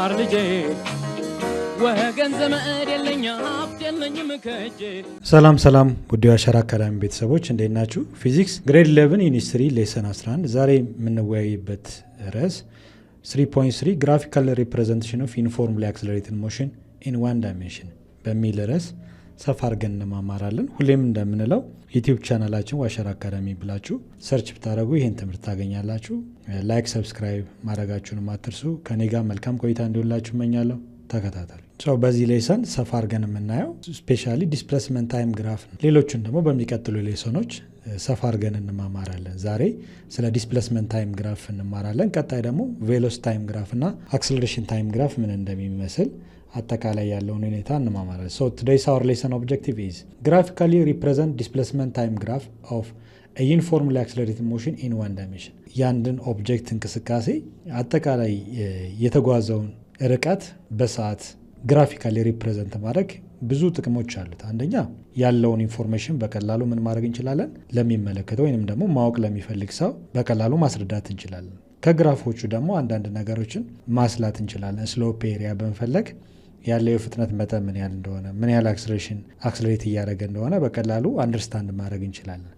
ተማር ልጄ ወገን ዘመድ የለኝ ሀብት የለኝም ከእጄ። ሰላም ውድ የአሻራ አካዳሚ ቤተሰቦች እንዴት ናችሁ? ፊዚክስ ግሬድ 11 ዩኒቨርሲቲ ሌሰን 11 ዛሬ የምንወያይበት ርዕስ 3.3 ግራፊካል ሪፕሬዘንቴሽን ኦፍ ዩኒፎርምሊ አክሰለሬትድ ሞሽን ኢን ዋን ዳይሜንሽን በሚል ርዕስ ሰፋ አድርገን እንማማራለን። ሁሌም እንደምንለው ዩቲዩብ ቻናላችን ዋሸራ አካዳሚ ብላችሁ ሰርች ብታደረጉ ይህን ትምህርት ታገኛላችሁ። ላይክ፣ ሰብስክራይብ ማድረጋችሁንም አትርሱ። ከኔ ጋር መልካም ቆይታ እንዲሆንላችሁ እመኛለሁ። ተከታተሉ። በዚህ ሌሰን ሰፋ አድርገን የምናየው ስፔሻሊ ዲስፕሌስመንት ታይም ግራፍ ነው። ሌሎችን ደግሞ በሚቀጥሉ ሌሰኖች ሰፋ አድርገን እንማማራለን። ዛሬ ስለ ዲስፕሌስመንት ታይም ግራፍ እንማራለን። ቀጣይ ደግሞ ቬሎስ ታይም ግራፍ እና አክሰለሬሽን ታይም ግራፍ ምን እንደሚመስል አጠቃላይ ያለውን ሁኔታ እንማማራለን። So today's our lesson objective is graphically represent displacement time graph of a uniformly accelerated motion in one dimension. ያንድን ኦብጀክት እንቅስቃሴ አጠቃላይ የተጓዘውን ርቀት በሰዓት ግራፊካሊ ሪፕሬዘንት ማድረግ ብዙ ጥቅሞች አሉት። አንደኛ ያለውን ኢንፎርሜሽን በቀላሉ ምን ማድረግ እንችላለን? ለሚመለከተው ወይንም ደግሞ ማወቅ ለሚፈልግ ሰው በቀላሉ ማስረዳት እንችላለን። ከግራፎቹ ደግሞ አንዳንድ ነገሮችን ማስላት እንችላለን። ስሎፕ ኤሪያ በመፈለግ ያለው የፍጥነት መጠን ምን ያህል እንደሆነ፣ ምን ያህል አክሰለሬት እያደረገ እንደሆነ በቀላሉ አንደርስታንድ ማድረግ እንችላለን።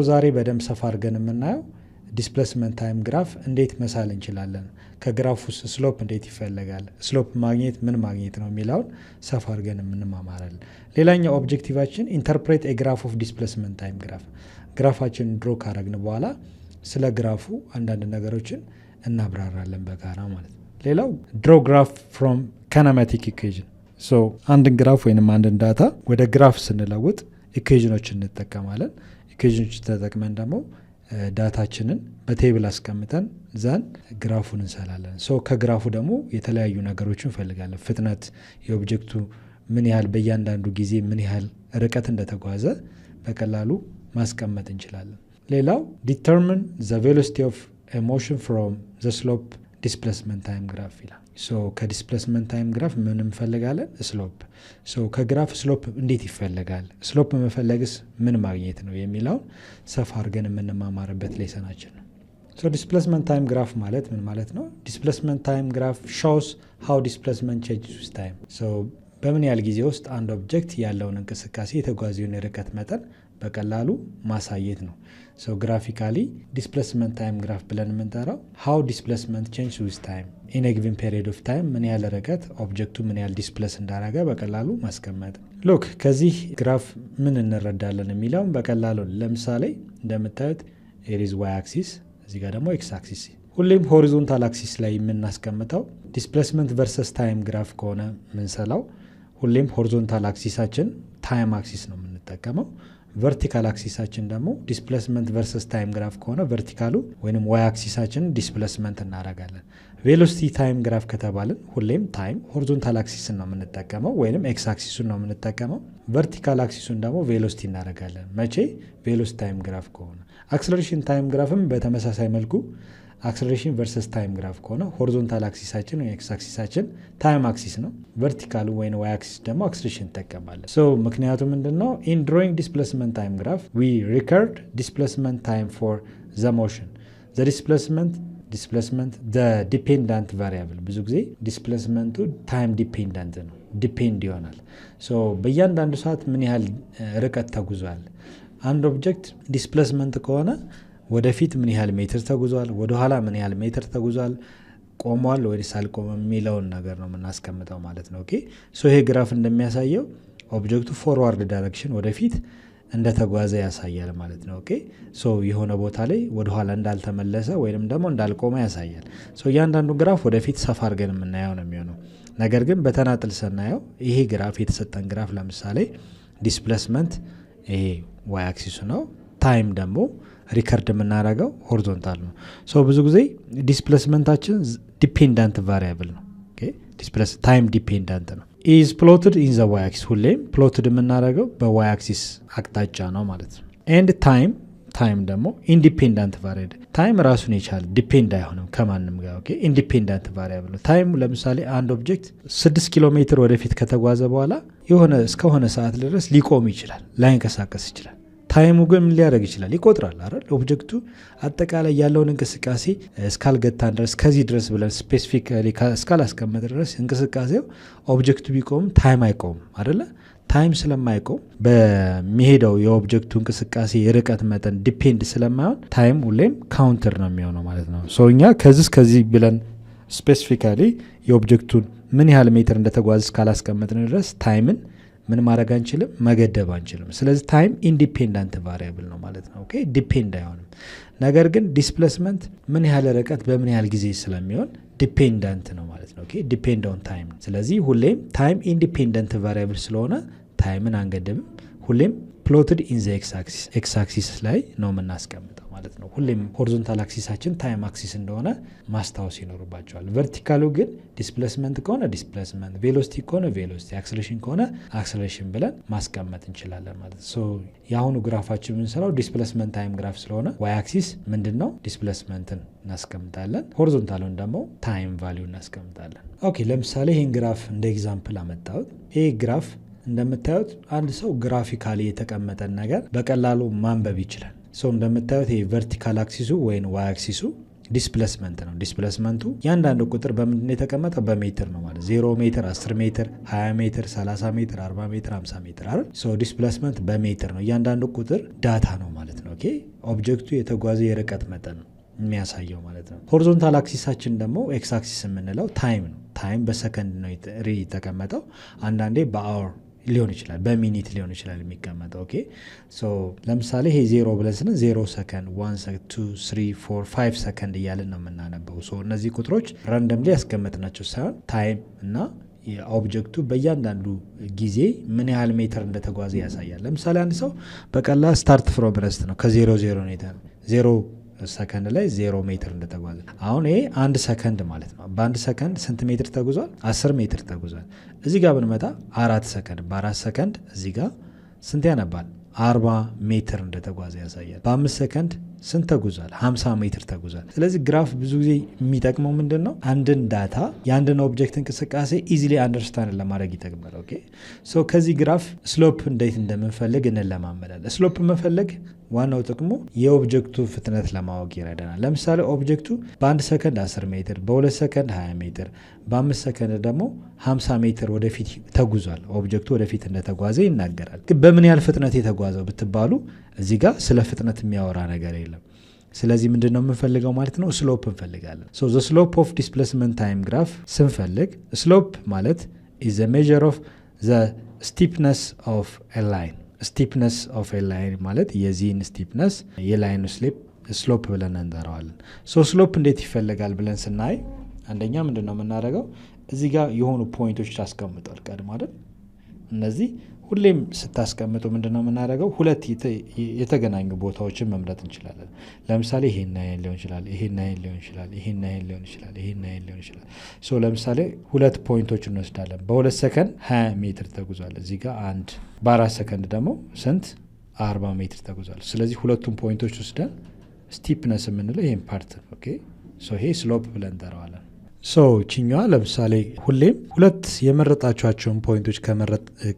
ዛሬ በደንብ ሰፋ አድርገን የምናየው ዲስፕሌስመንት ታይም ግራፍ እንዴት መሳል እንችላለን፣ ከግራፍ ውስጥ ስሎፕ እንዴት ይፈለጋል፣ ስሎፕ ማግኘት ምን ማግኘት ነው የሚለውን ሰፋ አድርገን እንማማራለን። ሌላኛው ኦብጀክቲቫችን ኢንተርፕሬት ኤ ግራፍ ኦፍ ዲስፕሌስመንት ታይም ግራፍ። ግራፋችን ድሮ ካረግን በኋላ ስለ ግራፉ አንዳንድ ነገሮችን እናብራራለን በጋራ ማለት ነው። ሌላው ድሮ ግራፍ ፍሮም ካይነማቲክ ኢኩዌዥን። አንድን ግራፍ ወይንም አንድን ዳታ ወደ ግራፍ ስንለውጥ ኢኩዌዥኖችን እንጠቀማለን። ኢኩዌዥኖች ተጠቅመን ደግሞ ዳታችንን በቴብል አስቀምጠን ዘን ግራፉን እንሰላለን። ከግራፉ ደግሞ የተለያዩ ነገሮችን እንፈልጋለን። ፍጥነት፣ የኦብጀክቱ ምን ያህል በእያንዳንዱ ጊዜ ምን ያህል ርቀት እንደተጓዘ በቀላሉ ማስቀመጥ እንችላለን። ሌላው ዲተርሚን ዘ ቬሎሲቲ ኦፍ ኤ ሞሽን ፍሮም ዘ ስሎፕ ዲስፕሌስመንት ታይም ግራፍ ይላል። ከዲስፕሌስመንት ታይም ግራፍ ምን እንፈልጋለን? ስሎፕ። ከግራፍ ስሎፕ እንዴት ይፈለጋል? ስሎፕ መፈለግስ ምን ማግኘት ነው የሚለውን ሰፋ አድርገን የምንማማርበት ሌሰናችን ነው። ዲስፕሌስመንት ታይም ግራፍ ማለት ምን ማለት ነው? ዲስፕሌስመንት ታይም ግራፍ ሾውስ ሃው ዲስፕሌስመንት ቼንጅስ ዊዝ ታይም። በምን ያህል ጊዜ ውስጥ አንድ ኦብጀክት ያለውን እንቅስቃሴ የተጓዘውን የርቀት መጠን በቀላሉ ማሳየት ነው። ግራፊካሊ ዲስፕሌስመንት ታይም ግራፍ ብለን የምንጠራው ሃው ዲስፕሌስመንት ቼንጅስ ዊዝ ታይም ኢን ኤ ጊቨን ፔሪድ ኦፍ ታይም፣ ምን ያህል ርቀት ኦብጀክቱ ምን ያህል ዲስፕሌስ እንዳረገ በቀላሉ ማስቀመጥ። ሉክ ከዚህ ግራፍ ምን እንረዳለን የሚለውም በቀላሉ ለምሳሌ እንደምታዩት ኤሪዝ ዋይ አክሲስ፣ እዚህ ጋር ደግሞ ኤክስ አክሲስ። ሁሌም ሆሪዞንታል አክሲስ ላይ የምናስቀምጠው ዲስፕሌስመንት ቨርሰስ ታይም ግራፍ ከሆነ ምንሰላው ሁሌም ሆሪዞንታል አክሲሳችን ታይም አክሲስ ነው የምንጠቀመው። ቨርቲካል አክሲሳችን ደግሞ ዲስፕሌስመንት ቨርሰስ ታይም ግራፍ ከሆነ ቨርቲካሉ ወይም ዋይ አክሲሳችን ዲስፕሌስመንት እናደርጋለን። ቬሎሲቲ ታይም ግራፍ ከተባልን ሁሌም ታይም ሆሪዞንታል አክሲስን ነው የምንጠቀመው ወይም ኤክስ አክሲሱን ነው የምንጠቀመው። ቨርቲካል አክሲሱን ደግሞ ቬሎሲቲ እናደርጋለን። መቼ? ቬሎሲቲ ታይም ግራፍ ከሆነ። አክሰለሬሽን ታይም ግራፍም በተመሳሳይ መልኩ አክሰለሬሽን ቨርሰስ ታይም ግራፍ ከሆነ ሆሪዞንታል አክሲሳችን ወይ ኤክስ አክሲሳችን ታይም አክሲስ ነው፣ ቨርቲካሉ ወይም ዋይ አክሲስ ደግሞ አክሰለሬሽን እንጠቀማለን። ምክንያቱም ምንድነው? ኢን ድሮይንግ ዲስፕሌስመንት ታይም ግራፍ ዊ ሪከርድ ዲስፕሌስመንት ታይም ፎር ዘ ሞሽን ዘ ዲስፕሌስመንት ዘ ዲፔንዳንት ቫሪያብል። ብዙ ጊዜ ዲስፕሌስመንቱ ታይም ዲፔንዳንት ነው፣ ዲፔንድ ይሆናል። በእያንዳንዱ ሰዓት ምን ያህል ርቀት ተጉዟል አንድ ኦብጀክት። ዲስፕሌስመንት ከሆነ ወደፊት ምን ያህል ሜትር ተጉዟል፣ ወደኋላ ምን ያህል ሜትር ተጉዟል፣ ቆሟል ወይስ አልቆመም የሚለውን ነገር ነው የምናስቀምጠው ማለት ነው። ይሄ ግራፍ እንደሚያሳየው ኦብጀክቱ ፎርዋርድ ዳይሬክሽን ወደፊት እንደተጓዘ ያሳያል ማለት ነው። የሆነ ቦታ ላይ ወደኋላ እንዳልተመለሰ ወይም ደግሞ እንዳልቆመ ያሳያል። እያንዳንዱ ግራፍ ወደፊት ሰፋ አድርገን የምናየው ነው የሚሆነው። ነገር ግን በተናጥል ስናየው ይሄ ግራፍ የተሰጠን ግራፍ ለምሳሌ ዲስፕሌስመንት ይሄ ዋይ አክሲሱ ነው፣ ታይም ደግሞ ሪከርድ የምናደርገው ሆሪዞንታል ነው። ብዙ ጊዜ ዲስፕሌስመንታችን ዲፔንዳንት ቫሪያብል ነው። ታይም ዲፔንዳንት ነው። ኢዝ ፕሎትድ ኢን ዘ ዋይ አክሲስ። ሁሌም ፕሎትድ የምናደርገው በዋይ አክሲስ አቅጣጫ ነው ማለት ነው። ኤንድ ታይም ደግሞ ኢንዲፔንዳንት ቫሪያብል። ታይም ራሱን የቻለ ዲፔንድ አይሆንም ከማንም ጋር። ኢንዲፔንዳንት ቫሪያብል ነው። ታይም ለምሳሌ አንድ ኦብጀክት 6 ኪሎ ሜትር ወደፊት ከተጓዘ በኋላ እስከሆነ ሰዓት ድረስ ሊቆም ይችላል፣ ላይንቀሳቀስ ይችላል። ታይሙ ግን ምን ሊያደርግ ይችላል? ይቆጥራል አይደል? ኦብጀክቱ አጠቃላይ ያለውን እንቅስቃሴ እስካልገታን ድረስ ከዚህ ድረስ ብለን ስፔሲፊካሊ እስካላስቀመጥ ድረስ እንቅስቃሴው ኦብጀክቱ ቢቆም ታይም አይቆምም አይደለ? ታይም ስለማይቆም በሚሄደው የኦብጀክቱ እንቅስቃሴ የርቀት መጠን ዲፔንድ ስለማይሆን ታይም ሁሌም ካውንተር ነው የሚሆነው ማለት ነው። ሶ እኛ ከዚህ ብለን ስፔሲፊካሊ የኦብጀክቱን ምን ያህል ሜትር እንደተጓዘ እስካላስቀመጥን ድረስ ታይምን ምን ማድረግ አንችልም፣ መገደብ አንችልም። ስለዚህ ታይም ኢንዲፔንዳንት ቫሪያብል ነው ማለት ነው። ኦኬ ዲፔንድ አይሆንም። ነገር ግን ዲስፕሌስመንት ምን ያህል ርቀት በምን ያህል ጊዜ ስለሚሆን ዲፔንዳንት ነው ማለት ነው። ኦኬ ዲፔንድ ኦን ታይም። ስለዚህ ሁሌም ታይም ኢንዲፔንዳንት ቫሪያብል ስለሆነ ታይምን አንገድብም። ሁሌም ፕሎትድ ኢን ዘ ኤክስ አክሲስ ላይ ነው የምናስቀምጠው ማለት ነው። ሁሌም ሆሪዞንታል አክሲሳችን ታይም አክሲስ እንደሆነ ማስታወስ ይኖርባቸዋል። ቨርቲካሉ ግን ዲስፕሌስመንት ከሆነ ዲስፕሌስመንት፣ ቬሎሲቲ ከሆነ ቬሎሲቲ፣ አክሰሌሬሽን ከሆነ አክሰሌሬሽን ብለን ማስቀመጥ እንችላለን ማለት ነው። የአሁኑ ግራፋችን የምንሰራው ዲስፕሌስመንት ታይም ግራፍ ስለሆነ ዋይ አክሲስ ምንድን ነው? ዲስፕሌስመንትን እናስቀምጣለን። ሆሪዞንታሉን ደግሞ ታይም ቫሊዩ እናስቀምጣለን። ኦኬ ለምሳሌ ይህን ግራፍ እንደ ኤግዛምፕል አመጣሁት። ይህ ግራፍ እንደምታዩት አንድ ሰው ግራፊካሊ የተቀመጠን ነገር በቀላሉ ማንበብ ይችላል። ሰው እንደምታዩት ይሄ ቨርቲካል አክሲሱ ወይም ዋይ አክሲሱ ዲስፕሌስመንት ነው። ዲስፕሌስመንቱ ያንዳንዱ ቁጥር በምንድን ነው የተቀመጠው? በሜትር ነው ማለት 0 ሜትር፣ 10 ሜትር፣ 20 ሜትር፣ 30 ሜትር፣ 40 ሜትር፣ 50 ሜትር አይደል? ሶ ዲስፕሌስመንት በሜትር ነው። እያንዳንዱ ቁጥር ዳታ ነው ማለት ነው። ኦኬ ኦብጀክቱ የተጓዘ የርቀት መጠን ነው የሚያሳየው ማለት ነው። ሆሪዞንታል አክሲሳችን ደግሞ ኤክስ አክሲስ የምንለው ታይም ነው። ታይም በሰከንድ ነው የተቀመጠው። አንዳንዴ በአወር ሊሆን ይችላል፣ በሚኒት ሊሆን ይችላል የሚቀመጠው። ኦኬ ሶ ለምሳሌ ይሄ 0 ብለን ስንል 0 ሰከንድ፣ 1 ሰከንድ፣ 2 3 4 5 ሰከንድ እያልን ነው የምናነበው። ሶ እነዚህ ቁጥሮች ራንደምሊ ያስቀመጥናቸው ሳይሆን ታይም እና የኦብጀክቱ በእያንዳንዱ ጊዜ ምን ያህል ሜትር እንደተጓዘ ያሳያል። ለምሳሌ አንድ ሰው በቀላል ስታርት ፍሮም ረስት ነው ከ0 ሰከንድ ላይ 0 ሜትር እንደተጓዘ። አሁን ይሄ 1 ሰከንድ ማለት ነው። በ1 ሰከንድ ስንት ሜትር ተጉዟል? 10 ሜትር ተጉዟል። እዚህ ጋር ብንመጣ 4 ሰከንድ፣ በ4 ሰከንድ እዚህ ጋር ስንት ያነባል? 40 ሜትር እንደተጓዘ ያሳያል። በ5 ሰከንድ ስንት ተጉዟል? 50 ሜትር ተጉዟል። ስለዚህ ግራፍ ብዙ ጊዜ የሚጠቅመው ምንድን ነው? አንድን ዳታ የአንድን ኦብጀክት እንቅስቃሴ ኢዚሊ አንደርስታንድ ለማድረግ ይጠቅማል። ኦኬ ሶ ከዚህ ግራፍ ስሎፕ እንዴት እንደምንፈልግ እንለማመዳለን። ስሎፕ መፈለግ ዋናው ጥቅሙ የኦብጀክቱ ፍጥነት ለማወቅ ይረዳናል። ለምሳሌ ኦብጀክቱ በ1 ሰከንድ 10 ሜትር፣ በ2 ሰከንድ 20 ሜትር፣ በ5 ሰከንድ ደግሞ 50 ሜትር ወደፊት ተጉዟል። ኦብጀክቱ ወደፊት እንደተጓዘ ይናገራል። ግን በምን ያህል ፍጥነት የተጓዘው ብትባሉ እዚህ ጋር ስለ ፍጥነት የሚያወራ ነገር የለም። ስለዚህ ምንድን ነው የምንፈልገው ማለት ነው? ስሎፕ እንፈልጋለን። ሶ ዘ ስሎፕ ኦፍ ዲስፕሌስመንት ታይም ግራፍ ስንፈልግ ስሎፕ ማለት ኢዝ ዘ ሜዠር ኦፍ ዘ ስቲፕነስ ኦፍ ኤ ላይን። ስቲፕነስ ኦፍ ኤ ላይን ማለት የዚህን ስቲፕነስ የላይኑ ስሎፕ ብለን እንጠራዋለን። ሶ ስሎፕ እንዴት ይፈልጋል ብለን ስናይ አንደኛ ምንድን ነው የምናደርገው? እዚህ ጋር የሆኑ ፖይንቶች ታስቀምጧል ቀድሞ አይደል? እነዚህ ሁሌም ስታስቀምጡ ምንድን ነው የምናደርገው? ሁለት የተገናኙ ቦታዎችን መምረጥ እንችላለን። ለምሳሌ ይሄን ያህል ሊሆን ይችላል፣ ይሄን ያህል ሊሆን ይችላል፣ ይሄን ያህል ሊሆን ይችላል፣ ይሄን ያህል ሊሆን ይችላል። ሶ ለምሳሌ ሁለት ፖይንቶች እንወስዳለን። በ2 ሰከንድ 20 ሜትር ተጉዟል። እዚህ ጋር አንድ፣ በ4 ሰከንድ ደግሞ ስንት? 40 ሜትር ተጉዟል። ስለዚህ ሁለቱም ፖይንቶች ወስደን ስቲፕነስ የምንለው ይሄን ፓርት ነው። ኦኬ ሶ ይሄ ስሎፕ ብለን እንጠራዋለን። ሶ ችኛዋ ለምሳሌ ሁሌም ሁለት የመረጣችኋቸውን ፖይንቶች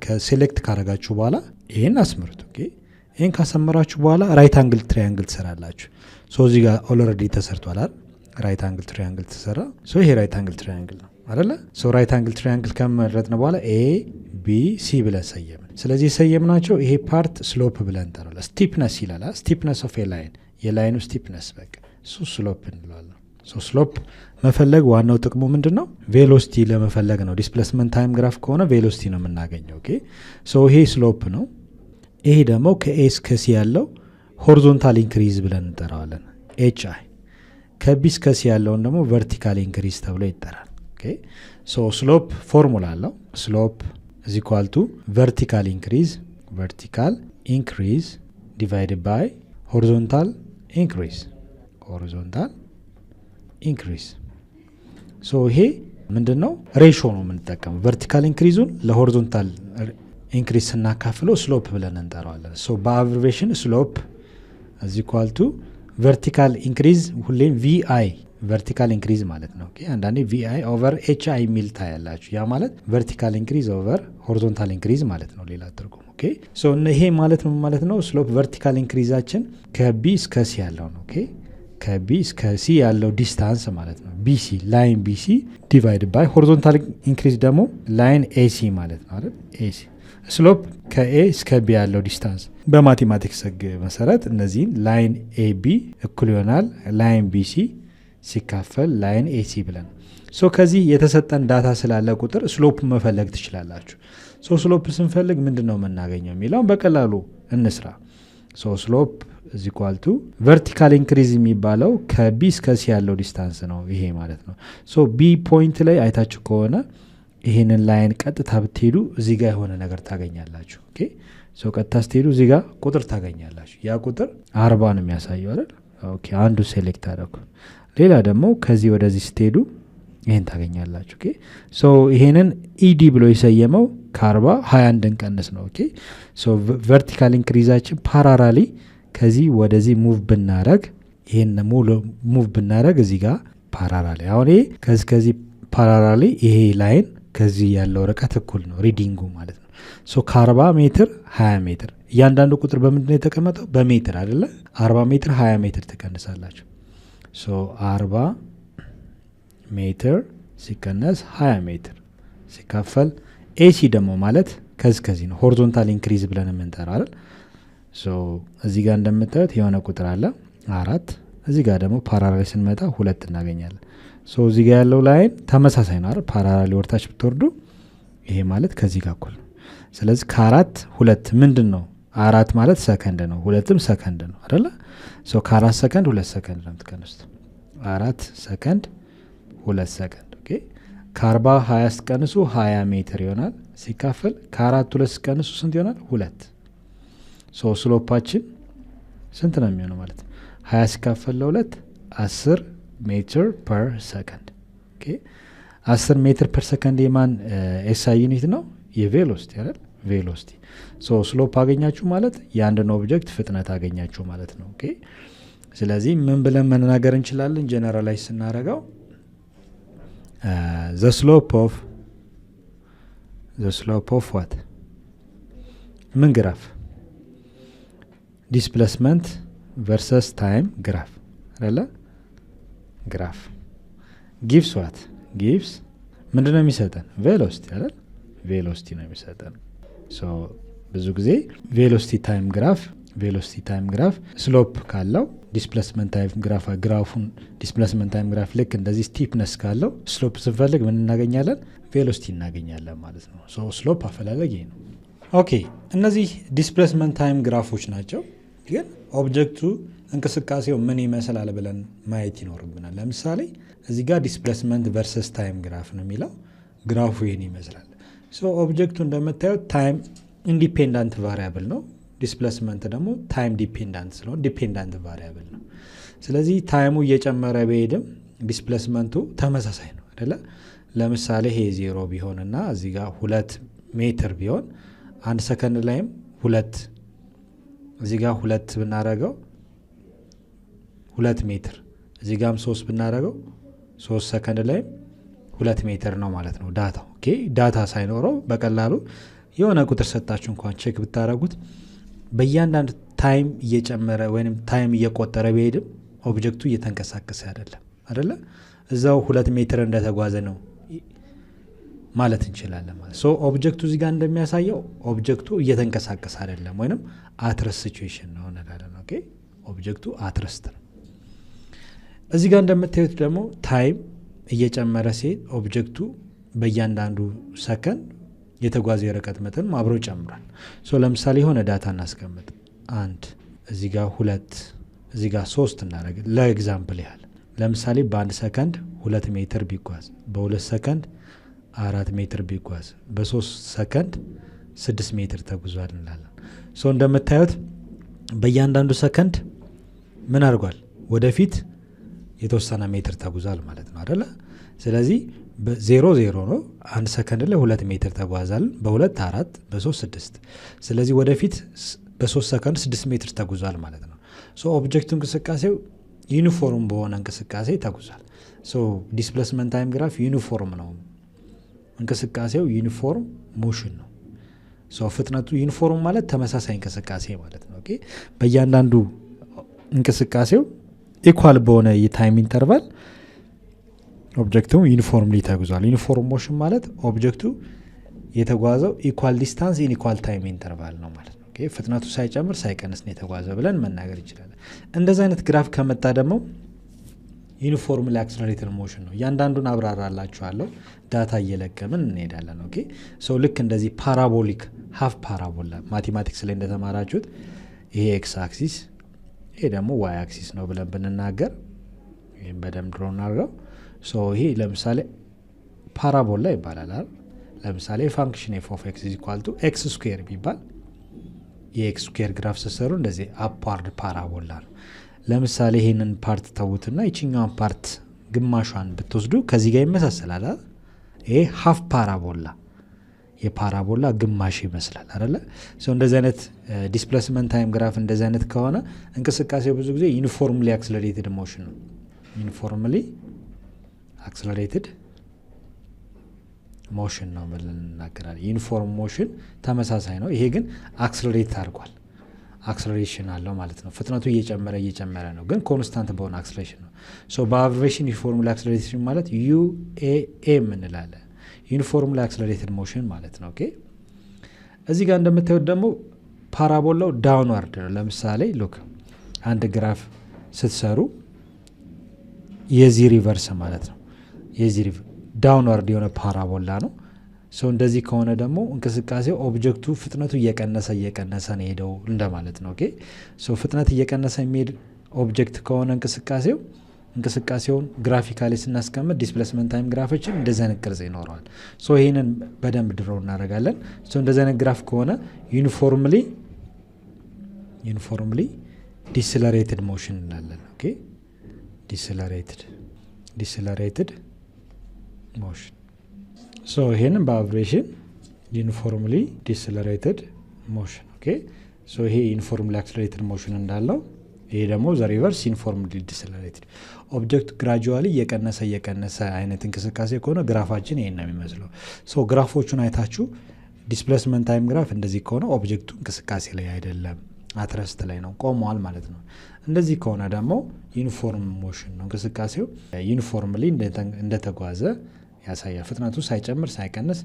ከሴሌክት ካረጋችሁ በኋላ ይህን አስምሩት። ኦኬ ይህን ካሰመራችሁ በኋላ ራይት አንግል ትሪያንግል ትሰራላችሁ። ሶ እዚህ ጋር ኦልሬዲ ተሰርቷል አይደል? ራይት አንግል ትሪያንግል ተሰራ። ሶ ይሄ ራይት አንግል ትሪያንግል ነው አይደለ? ሶ ራይት አንግል ትሪያንግል ከመረጥን በኋላ ኤ ቢ ሲ ብለን ሰየምን። ስለዚህ የሰየምናቸው ይሄ ፓርት ስሎፕ ብለን እንጠራለን። ስቲፕነስ ይላል። ስቲፕነስ ኦፍ ኤ ላይን፣ የላይኑ ስቲፕነስ በቃ እሱ ስሎፕ እንለዋለን። ሶ ስሎፕ መፈለግ ዋናው ጥቅሙ ምንድን ነው? ቬሎሲቲ ለመፈለግ ነው። ዲስፕሌስመንት ታይም ግራፍ ከሆነ ቬሎሲቲ ነው የምናገኘው። ኦኬ ሶ ይሄ ስሎፕ ነው። ይሄ ደግሞ ከኤ እስከ ሲ ያለው ሆሪዞንታል ኢንክሪዝ ብለን እንጠራዋለን፣ ኤች አይ። ከቢ እስከ ሲ ያለውን ደግሞ ቨርቲካል ኢንክሪዝ ተብሎ ይጠራል። ኦኬ ሶ ስሎፕ ፎርሙላ አለው። ስሎፕ ኢዝ ኢኳል ቱ ቨርቲካል ኢንክሪዝ ዲቫይድድ ባይ ሆሪዞንታል ኢንክሪዝ ሶ ይሄ ምንድን ነው? ሬሾ ነው የምንጠቀመው። ቨርቲካል ኢንክሪዙን ለሆሪዞንታል ኢንክሪዝ ስናካፍለው ስሎፕ ብለን እንጠራዋለን። ሶ በአብሪቬሽን ስሎፕ ኢዝ ኢኳል ቱ ቨርቲካል ኢንክሪዝ ሁሌም ቪአይ ቨርቲካል ኢንክሪዝ ማለት ነው። ኦኬ አንዳንዴ ቪአይ ኦቨር ኤች አይ የሚል ታያላችሁ። ያ ማለት ቨርቲካል ኢንክሪዝ ኦቨር ሆሪዞንታል ኢንክሪዝ ማለት ነው ሌላ ትርጉም። ኦኬ ሶ ይሄ ማለት ምን ማለት ነው? ስሎፕ ቨርቲካል ኢንክሪዛችን ከቢ እስከ ሲ ያለው ነው። ኦኬ ከቢ እስከ ሲ ያለው ዲስታንስ ማለት ነው። ቢሲ ላይን ቢሲ ዲቫይድ ባይ ሆሪዞንታል ኢንክሪዝ ደግሞ ላይን ኤሲ ማለት ነው አይደል? ኤሲ ስሎፕ ከኤ እስከ ቢ ያለው ዲስታንስ በማቴማቲክስ ህግ መሰረት እነዚህን ላይን ኤቢ እኩል ይሆናል ላይን ቢሲ ሲካፈል ላይን ኤሲ ብለን ሶ ከዚህ የተሰጠን ዳታ ስላለ ቁጥር ስሎፕ መፈለግ ትችላላችሁ። ሶ ስሎፕ ስንፈልግ ምንድን ነው የምናገኘው የሚለውን በቀላሉ እንስራ። ሶ ስሎፕ እዚ ኳልቱ ቨርቲካል ኢንክሪዝ የሚባለው ከቢ እስከ ሲ ያለው ዲስታንስ ነው ይሄ ማለት ነው። ሶ ቢ ፖይንት ላይ አይታችሁ ከሆነ ይሄንን ላይን ቀጥታ ብትሄዱ እዚህ ጋር የሆነ ነገር ታገኛላችሁ። ኦኬ ሶ ቀጥታ ስትሄዱ እዚህ ጋር ቁጥር ታገኛላችሁ። ያ ቁጥር 40 ነው የሚያሳየው አይደል? ኦኬ አንዱ ሴሌክት አደረኩ። ሌላ ደግሞ ከዚህ ወደዚህ ስትሄዱ ይሄን ታገኛላችሁ። ኦኬ ሶ ይሄንን ኢዲ ብሎ የሰየመው ከ40 21 እንቀንስ ነው። ኦኬ ሶ ቨርቲካል ኢንክሪዛችን ፓራራሊ ከዚህ ወደዚህ ሙቭ ብናረግ ይሄን ሙቭ ብናረግ እዚህ ጋር ፓራራሊ አሁን ይሄ ከዚህ ፓራራሊ ይሄ ላይን ከዚህ ያለው ርቀት እኩል ነው ሪዲንጉ ማለት ነው። ሶ ከ40 ሜትር 20 ሜትር እያንዳንዱ ቁጥር በምንድን ነው የተቀመጠው? በሜትር አይደለ? 40 ሜትር 20 ሜትር ትቀንሳላችሁ። ሶ 40 ሜትር ሲቀነስ 20 ሜትር ሲካፈል ኤሲ ደግሞ ማለት ከዚህ ነው ሆሪዞንታል ኢንክሪዝ ብለን የምንጠራ አይደል? ሶ እዚህ ጋር እንደምታዩት የሆነ ቁጥር አለ 4 እዚህ ጋር ደግሞ ፓራራሊ ስንመጣ 2 እናገኛለን። ሶ እዚህ ጋር ያለው ላይን ተመሳሳይ ነው አይደል? ፓራራሊ ወርታች ብትወርዱ ይሄ ማለት ከዚህ ጋር እኩል ነው። ስለዚህ ከ4 2 ምንድን ነው? 4 ማለት ሰከንድ ነው፣ 2ም ሰከንድ ነው አይደለ? ሶ ከ4 ሰከንድ 2 ሰከንድ ነው የምትቀንሱት። 4 ሰከንድ 2 ሰከንድ። ኦኬ ከ40 20 ሲቀንሱ 20 ሜትር ይሆናል ሲካፈል ከ4 2 ሲቀንሱ ስንት ይሆናል? 2። ሶ ስሎፓችን ስንት ነው የሚሆነው ማለት 20 ሲካፈል ለ2 10 ሜትር ፐር ሰከንድ። ኦኬ 10 ሜትር ፐር ሰከንድ የማን ኤስአይ ዩኒት ነው? የቬሎሲቲ አይደል? ቬሎሲቲ። ሶ ስሎፕ አገኛችሁ ማለት የአንድን ኦብጀክት ፍጥነት አገኛችሁ ማለት ነው። ኦኬ ስለዚህ ምን ብለን መናገር እንችላለን? ጀነራላይዝ ስናደርገው the slope of what ምን ግራፍ? ዲስፕሌስመንት ቨርሰስ ታይም ግራፍ አይደለ? ግራፍ ጊቭስ ዋት ጊቭስ ምንድነው የሚሰጠን? ቬሎሲቲ አይደል? ቬሎሲቲ ነው የሚሰጠን። ሶ ብዙ ጊዜ ቬሎሲቲ ታይም ግራፍ ስሎፕ ካለው ዲስፕሌስመንት ታይም ግራፍ ግራፉን ዲስፕሌስመንት ታይም ግራፍ ልክ እንደዚህ ስቲፕነስ ካለው ስሎፕ ስንፈልግ ምን እናገኛለን? ቬሎሲቲ እናገኛለን ማለት ነው። ሶ ስሎፕ አፈላለግ ይሄ ነው። ኦኬ እነዚህ ዲስፕሌስመንት ታይም ግራፎች ናቸው። ግን ኦብጀክቱ እንቅስቃሴው ምን ይመስላል ብለን ማየት ይኖርብናል። ለምሳሌ እዚህ ጋር ዲስፕሌስመንት ቨርሰስ ታይም ግራፍ ነው የሚለው። ግራፉ ይህን ይመስላል። ሶ ኦብጀክቱ እንደምታዩት ታይም ኢንዲፔንዳንት ቫሪያብል ነው። ዲስፕሌስመንት ደግሞ ታይም ዲፔንዳንት ስለሆነ ዲፔንዳንት ቫሪያብል ነው። ስለዚህ ታይሙ እየጨመረ በሄድም ዲስፕሌስመንቱ ተመሳሳይ ነው አይደለ? ለምሳሌ ይሄ 0 ቢሆንና እዚህ ጋር 2 ሜትር ቢሆን 1 ሰከንድ ላይም 2 እዚህ ጋር 2 ብናረገው 2 ሜትር እዚህ ጋርም 3 ብናረገው 3 ሰከንድ ላይም 2 ሜትር ነው ማለት ነው ዳታው። ኦኬ ዳታ ሳይኖረው በቀላሉ የሆነ ቁጥር ሰጣችሁ እንኳን ቼክ ብታረጉት በእያንዳንዱ ታይም እየጨመረ ወይም ታይም እየቆጠረ ቢሄድም ኦብጀክቱ እየተንቀሳቀሰ አይደለ? እዛው 2 ሜትር እንደተጓዘ ነው ማለት እንችላለን ማለት። ሶ ኦብጀክቱ እዚህ ጋር እንደሚያሳየው ኦብጀክቱ እየተንቀሳቀሰ አይደለም ወይንም አትረስት ሲቹዌሽን ነው እንላለን። ኦኬ ኦብጀክቱ አትረስት ነው። እዚህ ጋር እንደምታዩት ደግሞ ታይም እየጨመረ ሲሄድ ኦብጀክቱ በእያንዳንዱ ሰከንድ የተጓዘ የርቀት መጠን አብሮ ጨምሯል። ሶ ለምሳሌ የሆነ ዳታ እናስቀምጥ። 1 እዚህ ጋር 2 እዚህ ጋር 3 እናደርግ ለኤግዛምፕል ያህል። ለምሳሌ በ1 ሰከንድ 2 ሜትር ቢጓዝ፣ በ2 ሰከንድ 4 ሜትር ቢጓዝ፣ በ3 ሰከንድ 6 ሜትር ተጉዟል እንላለን። ሶ እንደምታዩት በእያንዳንዱ ሰከንድ ምን አድርጓል? ወደፊት የተወሰነ ሜትር ተጉዟል ማለት ነው አይደለ? ስለዚህ በ0 0 ነው። 1 ሰከንድ ላይ 2 ሜትር ተጓዛል፣ በ2 4 በ3 6። ስለዚህ ወደፊት በ3 ሰከንድ 6 ሜትር ተጉዟል ማለት ነው። ሶ ኦብጀክቱ እንቅስቃሴው ዩኒፎርም በሆነ እንቅስቃሴ ተጉዟል። ዲስፕሌስመንት ታይም ግራፍ ዩኒፎርም ነው። እንቅስቃሴው ዩኒፎርም ሞሽን ነው። ፍጥነቱ ዩኒፎርም ማለት ተመሳሳይ እንቅስቃሴ ማለት ነው። በእያንዳንዱ እንቅስቃሴው ኢኳል በሆነ የታይም ኢንተርቫል ኦብጀክቱ ዩኒፎርምሊ ተጉዟል። ዩኒፎርም ሞሽን ማለት ኦብጀክቱ የተጓዘው ኢኳል ዲስታንስ ኢን ኢኳል ታይም ኢንተርቫል ነው ማለት ነው። ፍጥነቱ ሳይጨምር ሳይቀንስ ነው የተጓዘ ብለን መናገር ይችላለን። እንደዚህ አይነት ግራፍ ከመጣ ደግሞ ዩኒፎርምሊ አክስለሬትድ ሞሽን ነው። እያንዳንዱን አብራራላችኋለሁ። ዳታ እየለቀምን እንሄዳለን። ልክ እንደዚህ ፓራቦሊክ ሀፍ ፓራቦላ ማቴማቲክስ ላይ እንደተማራችሁት ይሄ ኤክስ አክሲስ ይሄ ደግሞ ዋይ አክሲስ ነው ብለን ብንናገር ይህም በደንብ ድሮ እናድርገው። ይሄ ለምሳሌ ፓራቦላ ይባላል አይደል? ለምሳሌ ፋንክሽን ኤፍ ኦፍ ኤክስ ኢዝ ኢኳል ቱ ኤክስ ስኩዌር ቢባል የኤክስ ስኩዌር ግራፍ ስትሰሩ እንደዚህ አፕዋርድ ፓራቦላ ነው። ለምሳሌ ይሄንን ፓርት ተውትና ይችኛዋን ፓርት ግማሿን ብትወስዱ ከዚህ ጋር ይመሳሰላል አይደል? ይሄ ሀፍ ፓራቦላ የፓራቦላ ግማሽ ይመስላል አይደለ? እንደዚህ አይነት ዲስፕሌስመንት ታይም ግራፍ እንደዚህ አይነት ከሆነ እንቅስቃሴው ብዙ ጊዜ ዩኒፎርምሊ አክስለሬትድ ሞሽን ነው። ዩኒፎርምሊ አክስለሬትድ ሞሽን ነው ብለን እናገራለን። ዩኒፎርም ሞሽን ተመሳሳይ ነው። ይሄ ግን አክስለሬት አድርጓል። አክስለሬሽን አለው ማለት ነው። ፍጥነቱ እየጨመረ ነው፣ ግን ኮንስታንት በሆነ አክስለሬሽን ነው። በአብሬቬሽን ዩኒፎርምሊ አክስለሬሽን ማለት ዩኤኤ እንላለን። ዩኒፎርምሊ አክስለሬትድ ሞሽን ማለት ነው። እዚህ ጋር እንደምታዩት ደግሞ ፓራቦላው ዳውንዋርድ ነው። ለምሳሌ ሉክ አንድ ግራፍ ስትሰሩ የዚህ ሪቨርስ ማለት ነው። የዚህ ዳውንዋርድ የሆነ ፓራቦላ ነው። እንደዚህ ከሆነ ደግሞ እንቅስቃሴው ኦብጀክቱ ፍጥነቱ እየቀነሰ ነው ሄደው እንደማለት ነው። ፍጥነት እየቀነሰ የሚሄድ ኦብጀክት ከሆነ እንቅስቃሴውን ግራፊካሊ ስናስቀምጥ ዲስፕሌስመንት ታይም ግራፎችን እንደዚህ አይነት ቅርጽ ይኖረዋል። ይህንን በደንብ ድረው እናደርጋለን። እንደዚህ አይነት ግራፍ ከሆነ ዩኒፎርምሊ ዲስለሬትድ ሞሽን እንላለን። ዲስለሬትድ ሞሽን ይሄንን በአብሬሽን ዩኒፎርምሊ ዲስለሬትድ ሞሽን። ይሄ ዩኒፎርምሊ አክስለሬትድ ሞሽን እንዳለው ይሄ ደግሞ ዘ ሪቨርስ ዩኒፎርምሊ ዲስለሬትድ ኦብጀክት ግራጁዋሊ እየቀነሰ አይነት እንቅስቃሴ ከሆነ ግራፋችን ይሄን ነው የሚመስለው። ግራፎቹን አይታችሁ ዲስፕሌስመንት ታይም ግራፍ እንደዚህ ከሆነ ኦብጀክቱ እንቅስቃሴ ላይ አይደለም፣ አትረስት ላይ ነው፣ ቆመዋል ማለት ነው። እንደዚህ ከሆነ ደግሞ ዩኒፎርም ሞሽን ነው። እንቅስቃሴው ዩኒፎርምሊ እንደተጓዘ ያሳያል። ፍጥነቱ ሳይጨምር ሳይቀንስ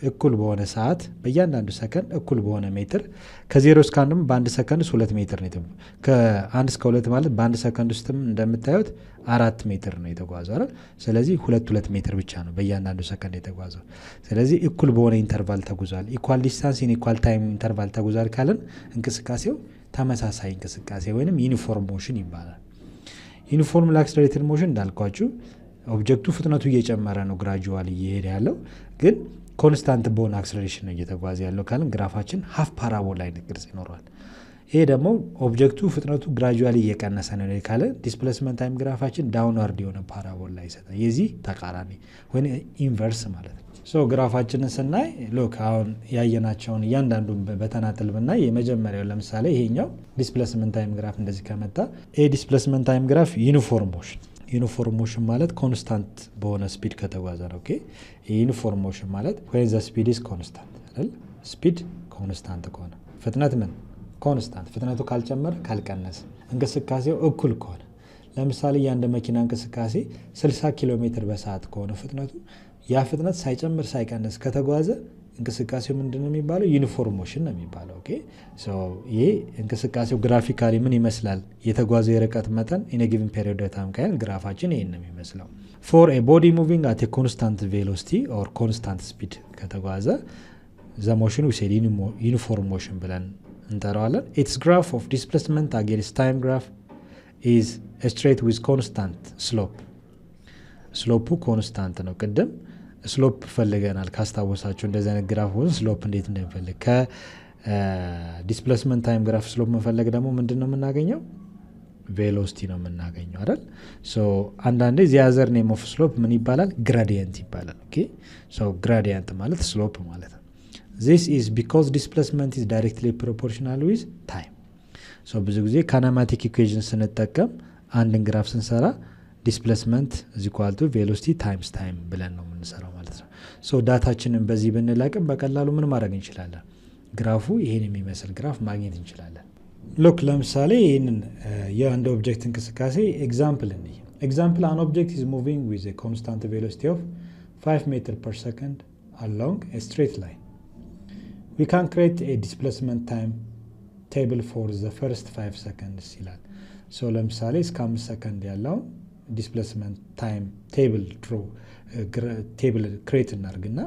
እኩል በሆነ ሰዓት በእያንዳንዱ ሰከንድ እኩል በሆነ ሜትር ከ0 እስከ 1 በአንድ ሰከንድ ውስጥ 2 ሜትር ነው። ከ1 እስከ 2 ማለት በአንድ ሰከንድ ውስጥም እንደምታዩት 4 ሜትር ነው የተጓዘው አይደል? ስለዚህ 2 ሜትር ብቻ ነው በእያንዳንዱ ሰከንድ የተጓዘው። ስለዚህ እኩል በሆነ ኢንተርቫል ተጉዟል። ኢኳል ዲስታንስ ኢን ኢኳል ታይም ኢንተርቫል ተጉዟል ካልን እንቅስቃሴው ተመሳሳይ እንቅስቃሴ ወይም ዩኒፎርም ሞሽን ይባላል። ዩኒፎርምሊ አክስለሬትድ ሞሽን እንዳልኳችሁ ኦብጀክቱ ፍጥነቱ እየጨመረ ነው ግራጁዋሊ እየሄደ ያለው፣ ግን ኮንስታንት በሆነ አክስለሬሽን ነው እየተጓዘ ያለው ካልን ግራፋችን ሀፍ ፓራቦላ አይነት ቅርጽ ይኖረዋል። ይሄ ደግሞ ኦብጀክቱ ፍጥነቱ ግራጁዋሊ እየቀነሰ ነው ካለ ዲስፕሌስመንት ታይም ግራፋችን ዳውንዋርድ የሆነ ፓራቦላ ይሰጣል። የዚህ ተቃራኒ ወይ ኢንቨርስ ማለት ነው። ግራፋችንን ስናይ ሎክ አሁን ያየናቸውን እያንዳንዱን በተናጠል ብናይ የመጀመሪያው ለምሳሌ ይሄኛው ዲስፕሌስመንት ታይም ግራፍ እንደዚህ ከመጣ ይሄ ዲስፕሌስመንት ታይም ግራፍ ዩኒፎርም ሞሽን ማለት ኮንስታንት በሆነ ስፒድ ከተጓዘ ነው። ዩኒፎርም ሞሽን ማለት ወይ ዘ ስፒድ ኢዝ ኮንስታንት አይደል? ስፒድ ኮንስታንት ከሆነ ፍጥነት ምን ኮንስታንት፣ ፍጥነቱ ካልጨመረ ካልቀነሰ፣ እንቅስቃሴው እኩል ከሆነ ለምሳሌ የአንድ መኪና እንቅስቃሴ 60 ኪሎ ሜትር በሰዓት ከሆነ ፍጥነቱ ያ ፍጥነት ሳይጨምር ሳይቀንስ ከተጓዘ እንቅስቃሴው ምንድነው የሚባለው? ዩኒፎርም ሞሽን ነው የሚባለው። ይሄ እንቅስቃሴው ግራፊካሊ ምን ይመስላል? የተጓዘው የርቀት መጠን ኢን ኤ ጊቨን ፔሪድ ኦፍ ታይም ካይን ግራፋችን ይሄን ነው የሚመስለው። ፎር ኤ ቦዲ ሙቪንግ አት ኤ ኮንስታንት ቬሎሲቲ ኦር ኮንስታንት ስፒድ ከተጓዘ ዘ ሞሽን ዊ ሴድ ዩኒፎርም ሞሽን ብለን እንጠራዋለን። ኢትስ ግራፍ ኦፍ ዲስፕሌስመንት አጌንስት ታይም ግራፍ ኢዝ ስትሬት ዊዝ ኮንስታንት ስሎፕ። ስሎፑ ኮንስታንት ነው። ቅድም ስሎፕ ፈልገናል ካስታወሳችሁ፣ እንደዚህ አይነት ግራፍ ውስጥ ስሎፕ እንዴት እንደሚፈልግ ከዲስፕሌስመንት ታይም ግራፍ ስሎፕ መፈለግ ደግሞ ምንድን ነው የምናገኘው? ቬሎሲቲ ነው የምናገኘው አይደል? አንዳንዴ ዚያዘር ኔም ኦፍ ስሎፕ ምን ይባላል? ግራዲየንት ይባላል። ግራዲየንት ማለት ስሎፕ ማለት ነው። ዚስ ኢዝ ቢኮዝ ዲስፕሌስመንት ኢዝ ዳይሬክትሊ ፕሮፖርሽናል ዊዝ ታይም። ብዙ ጊዜ ካናማቲክ ኢኩዌዥን ስንጠቀም አንድን ግራፍ ስንሰራ ዲስፕሌስመንት is equal to velocity times time ብለን ነው የምንሰራው ማለት ነው። ሶ ዳታችንን በዚህ ብንላቅም በቀላሉ ምን ማድረግ እንችላለን? ግራፉ ይሄን የሚመስል ግራፍ ማግኘት እንችላለን። ሉክ ለምሳሌ ይህንን የአንድ ኦብጀክት እንቅስቃሴ ኤግዛምፕል እንይ። ኤግዛምፕል an object is moving with a constant velocity of 5 meter per second along a straight line. We can create a displacement time table for the first 5 seconds ይላል። ሶ ለምሳሌ እስከ 5 ሰከንድ ያለውን ዲስፕሌስመንት ታይም ቴብል ክሬት እናርግና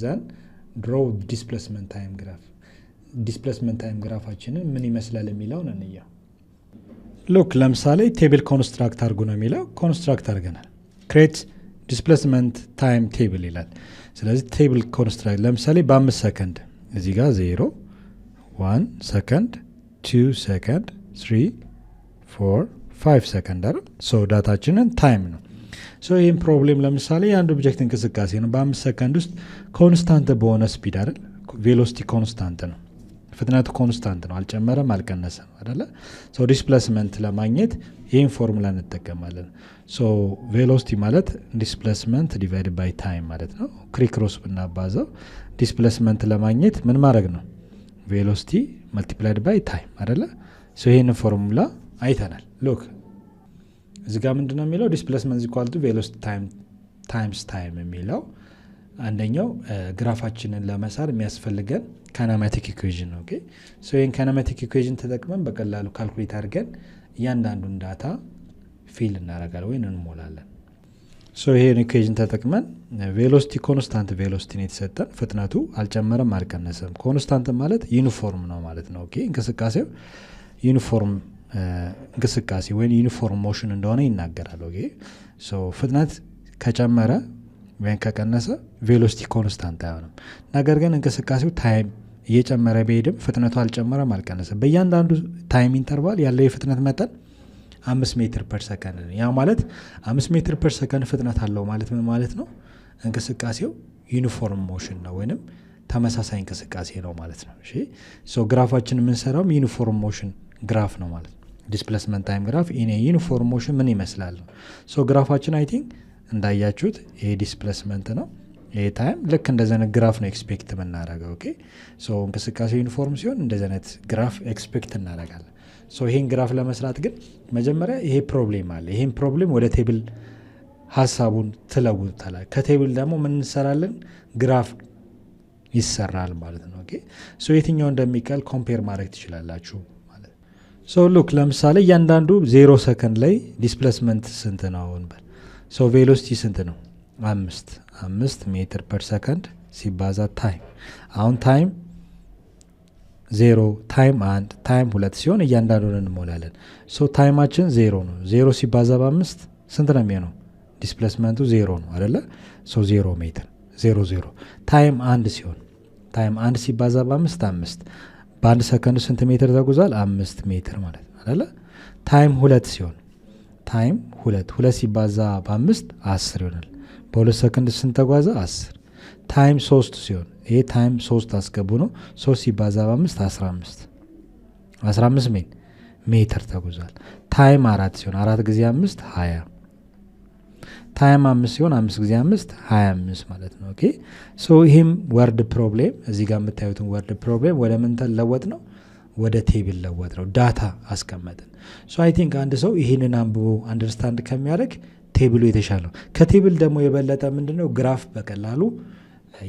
ዘን ድሮው ዲስፕሌስመንት ታይም ግራፍ ዲስፕሌስመንት ታይም ግራፋችንን ምን ይመስላል የሚለውን እንየው። ሉክ ለምሳሌ ቴብል ኮንስትራክት አድርጉ ነው የሚለው። ኮንስትራክት አድርገናል። ክሬት ዲስፕሌስመንት ታይም ቴብል ይላል። ስለዚህ ቴብል ኮንስትራክት ለምሳሌ በ5 ሰከንድ እዚህ ጋር 0 1 ሰከንድ 2 ሰከንድ 3 4 5 ሰከንድ አይደል? ሶ ዳታችንን ታይም ነው። ሶ ይህም ፕሮብሌም ለምሳሌ የአንድ ኦብጀክት እንቅስቃሴ ነው። በ5 ሰከንድ ውስጥ ኮንስታንት በሆነ ስፒድ አይደል? ቬሎሲቲ ኮንስታንት ነው፣ ፍጥነቱ ኮንስታንት ነው፣ አልጨመረም አልቀነሰም አይደለ? ሶ ዲስፕሌስመንት ለማግኘት ይህን ፎርሙላ እንጠቀማለን። ሶ ቬሎሲቲ ማለት ዲስፕሌስመንት ዲቫይድ ባይ ታይም ማለት ነው። ክሪክሮስ ብናባዛው ዲስፕሌስመንት ለማግኘት ምን ማድረግ ነው? ቬሎሲቲ መልቲፕላይድ ባይ ታይም አይደለ? ሶ ይህን ፎርሙላ አይተናል። ሉክ እዚህ ጋር ምንድነው የሚለው? ዲስፕሌስመንት ኢኳል ቱ ቬሎሲቲ ታይምስ ታይም የሚለው አንደኛው ግራፋችንን ለመሳል የሚያስፈልገን ካይናማቲክ ኢኩዌዥን ነው። ኦኬ ሶ ይህን ካይናማቲክ ኢኩዌዥን ተጠቅመን በቀላሉ ካልኩሌት አድርገን እያንዳንዱን ዳታ ፊል እናደርጋለን ወይም እንሞላለን። ሶ ይሄን ኢኩዌዥን ተጠቅመን ቬሎሲቲ ኮንስታንት ቬሎሲቲ ነው የተሰጠን። ፍጥነቱ አልጨመረም አልቀነሰም። ኮንስታንት ማለት ዩኒፎርም ነው ማለት ነው። ኦኬ እንቅስቃሴው ዩኒፎርም እንቅስቃሴ ወይም ዩኒፎርም ሞሽን እንደሆነ ይናገራል። ኦኬ ሶ ፍጥነት ከጨመረ ወይም ከቀነሰ ቬሎሲቲ ኮንስታንት አይሆንም። ነገር ግን እንቅስቃሴው ታይም እየጨመረ ቢሄድም ፍጥነቱ አልጨመረም አልቀነሰም። በእያንዳንዱ ታይም ኢንተርቫል ያለው የፍጥነት መጠን 5 ሜትር ፐር ሰከንድ ነው። ያ ማለት 5 ሜትር ፐር ሰከንድ ፍጥነት አለው ማለት ምን ማለት ነው? እንቅስቃሴው ዩኒፎርም ሞሽን ነው ወይንም ተመሳሳይ እንቅስቃሴ ነው ማለት ነው። እሺ ሶ ግራፋችን የምንሰራውም ዩኒፎርም ሞሽን ግራፍ ነው ማለት ነው። ዲስፕሌስመንት ታይም ግራፍ ኢን ዩኒፎርም ሞሽን ምን ይመስላል ነው። ሶ ግራፋችን አይ ቲንክ እንዳያችሁት ይሄ ዲስፕሌስመንት ነው፣ ይሄ ታይም። ልክ እንደዚህ አይነት ግራፍ ነው ኤክስፔክት የምናደርገው። ኦኬ ሶ እንቅስቃሴው ዩኒፎርም ሲሆን እንደዚህ አይነት ግራፍ ኤክስፔክት እናደርጋለን። ሶ ይሄን ግራፍ ለመስራት ግን መጀመሪያ ይሄ ፕሮብሌም አለ። ይሄን ፕሮብሌም ወደ ቴብል ሀሳቡን ትለውጡታል። ከቴብል ደግሞ ምን እንሰራለን? ግራፍ ይሰራል ማለት ነው። ኦኬ ሶ የትኛው እንደሚቀል ኮምፔር ማድረግ ትችላላችሁ ማለት ነው። ሶ ሉክ ለምሳሌ እያንዳንዱ 0 ሰከንድ ላይ ዲስፕሌስመንት ስንት ነው እንበል። ሶ ቬሎሲቲ ስንት ነው? 5 ሜትር ፐር ሰከንድ ሲባዛ ታይም። አሁን ታይም 0 ታይም 1 ታይም 2 ሲሆን እያንዳንዱን እንሞላለን። ሶ ታይማችን 0 ነው። 0 ሲባዛ በ5 ስንት ነው የሚሆነው? ዲስፕሌስመንቱ 0 ነው አይደለ? ሶ 0 ሜትር 0 ታይም 1 ሲሆን ታይም 1 ሲባዛ በ5 5 በ1 ሰከንድ ስንት ሜትር ተጉዟል? 5 ሜትር ማለት ነው አይደለ? ታይም 2 ሲሆን ታይም 2 ሲባዛ በ5 10 ይሆናል። በ2 ሰከንድ ስንት ተጓዘ? 10። ታይም 3 ሲሆን ይሄ ታይም 3 አስገቡ ነው። 3 ሲባዛ በ5 15 ሜትር ተጉዟል። ታይም 4 ሲሆን 4 ጊዜ 5 20። ታይም 5 ሲሆን 5 ጊዜ 5 25 ማለት ነው። ኦኬ ሶ ይህም ወርድ ፕሮብሌም እዚህ ጋር የምታዩትን ወርድ ፕሮብሌም ወደ ምን ተለወጥ ነው? ወደ ቴብል ለወጥ ነው። ዳታ አስቀመጥን። ሶ አይ ቲንክ አንድ ሰው ይህንን አንብቦ አንደርስታንድ ከሚያደርግ ቴብሉ የተሻለ ነው። ከቴብል ደግሞ የበለጠ ምንድነው ግራፍ በቀላሉ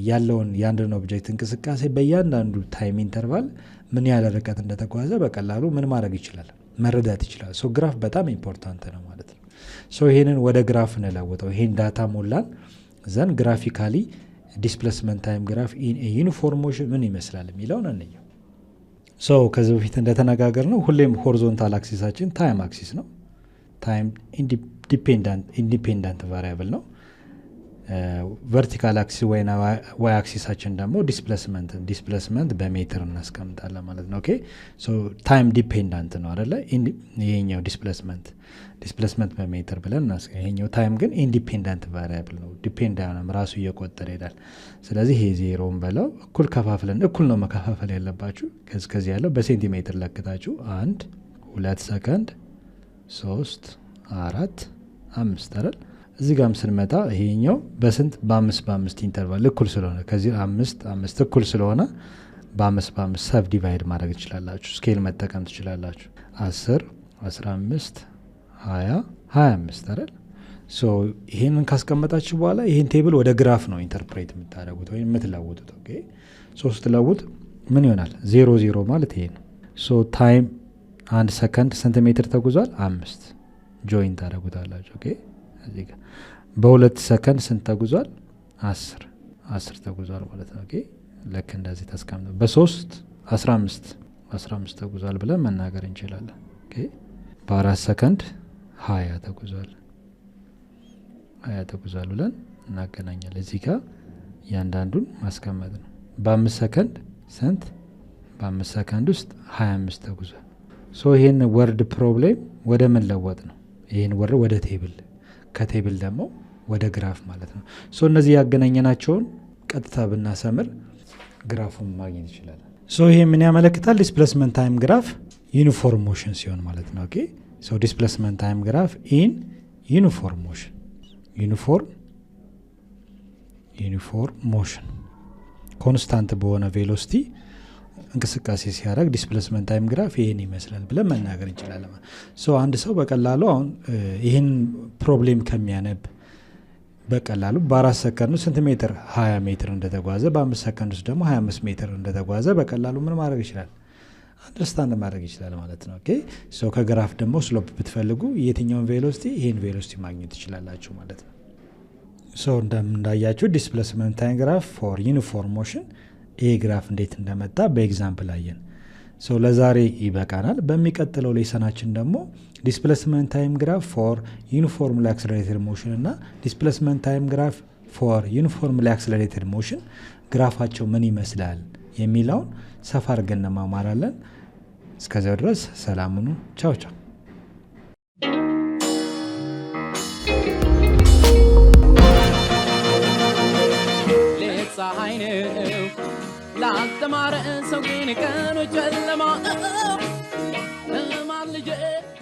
ያለውን የአንድን ኦብጀክት እንቅስቃሴ በእያንዳንዱ ታይም ኢንተርቫል ምን ያህል ርቀት እንደተጓዘ በቀላሉ ምን ማድረግ ይችላል? መረዳት ይችላል። ሶ ግራፍ በጣም ኢምፖርታንት ነው ማለት ነው። ሶ ይሄንን ወደ ግራፍ እንለውጠው። ይሄን ዳታ ሞላን ዘን ግራፊካሊ ዲስፕሌስመንት ታይም ግራፍ ኢን ዩኒፎርም ሞሽን ምን ይመስላል የሚለውን እንየው። ሶ ከዚህ በፊት እንደተነጋገር ነው ሁሌም ሆሪዞንታል አክሲሳችን ታይም አክሲስ ነው። ታይም ኢንዲፔንዳንት ቫሪያብል ነው። ቨርቲካል አክሲስ ዋይ አክሲሳችን ደግሞ ዲስፕሌስመንት በሜትር እናስቀምጣለን ማለት ነው። ኦኬ ሶ ታይም ዲፔንዳንት ነው አይደለ? ይሄኛው ዲስፕሌስመንት በሜትር ብለን ይሄኛው ታይም ግን ኢንዲፔንዳንት ቫሪያብል ነው። ዲፔንድ አይሆንም፣ ራሱ እየቆጠረ ይሄዳል። ስለዚህ ይሄ ዜሮን በለው እኩል ከፋፍለን እኩል ነው መከፋፈል ያለባችሁ። ከዚህ ያለው በሴንቲሜትር ለክታችሁ 1 2 ሰከንድ 3 4 5 አይደል እዚህ ጋርም ስንመጣ ይሄኛው በስንት በ5 ኢንተርቫል እኩል ስለሆነ ከዚህ 5 እኩል ስለሆነ በ5 ሰብ ዲቫይድ ማድረግ ትችላላችሁ ስኬል መጠቀም ትችላላችሁ 10 15 20 25 አይደል ሶ ይሄንን ካስቀመጣችሁ በኋላ ይሄን ቴብል ወደ ግራፍ ነው ኢንተርፕሬት የምታደርጉት ወይ የምትለውጡት ኦኬ ሶ ስትለውጥ ምን ይሆናል 0 ማለት ይሄ ነው ሶ ታይም 1 ሰከንድ ሴንቲሜትር ተጉዟል 5 ጆይን ታደርጉታላችሁ ኦኬ እዚህ ጋር በ2 ሰከንድ ስንት ተጉዟል 10 ተጉዟል ማለት ነው ኦኬ ለክ እንደዚህ ተስቀምጠው በ3 15 ተጉዟል ብለን መናገር እንችላለን ኦኬ በ4 ሰከንድ 20 ተጉዟል ብለን እናገናኛለን እዚህ ጋር ያንዳንዱን ማስቀመጥ ነው በ5 ሰከንድ ስንት በ5 ሰከንድ ውስጥ 25 ተጉዟል ሶ ይሄን ወርድ ፕሮብሌም ወደ ምን ለወጥ ነው ይሄን ወርድ ወደ ቴብል ከቴብል ደግሞ ወደ ግራፍ ማለት ነው ሶ እነዚህ ያገናኘናቸውን ቀጥታ ብናሰምር ግራፉን ማግኘት ይችላል ሶ ይሄ ምን ያመለክታል ዲስፕሌስመንት ታይም ግራፍ ዩኒፎርም ሞሽን ሲሆን ማለት ነው ኦኬ ሶ ዲስፕሌስመንት ታይም ግራፍ ኢን ዩኒፎርም ሞሽን ዩኒፎርም ሞሽን ኮንስታንት በሆነ ቬሎሲቲ እንቅስቃሴ ሲያደርግ ዲስፕሌስመንት ታይም ግራፍ ይሄን ይመስላል ብለን መናገር እንችላለን ሶ አንድ ሰው በቀላሉ አሁን ይሄን ፕሮብሌም ከሚያነብ በቀላሉ በ4 ሰከንድ ስንት ሜትር 20 ሜትር እንደተጓዘ በ5 ሰከንድ ውስጥ ደግሞ 25 ሜትር እንደተጓዘ በቀላሉ ምን ማድረግ ይችላል አንደርስታንድ ማድረግ ይችላል ማለት ነው ኦኬ ሶ ከግራፍ ደግሞ ስሎፕ ብትፈልጉ የትኛውን ቬሎሲቲ ይሄን ቬሎሲቲ ማግኘት ይችላላችሁ ማለት ነው ሶ እንዳያችሁ ዲስፕሌስመንት ታይም ግራፍ ፎር ዩኒፎርም ሞሽን ይሄ ግራፍ እንዴት እንደመጣ በኤግዛምፕል አየን ሶ ለዛሬ ይበቃናል በሚቀጥለው ሌሰናችን ደግሞ ዲስፕሌስመንት ታይም ግራፍ ፎር ዩኒፎርምሊ አክሰለሬትድ ሞሽን እና ዲስፕሌስመንት ታይም ግራፍ ፎር ዩኒፎርምሊ አክሰለሬትድ ሞሽን ግራፋቸው ምን ይመስላል የሚለውን ሰፋ አድርገን እንማማራለን እስከዚያው ድረስ ሰላም ሁኑ ቻው ቻው ፀሐይ ነው ላስተማረ ሰው ግን ቀኑ ጨለማ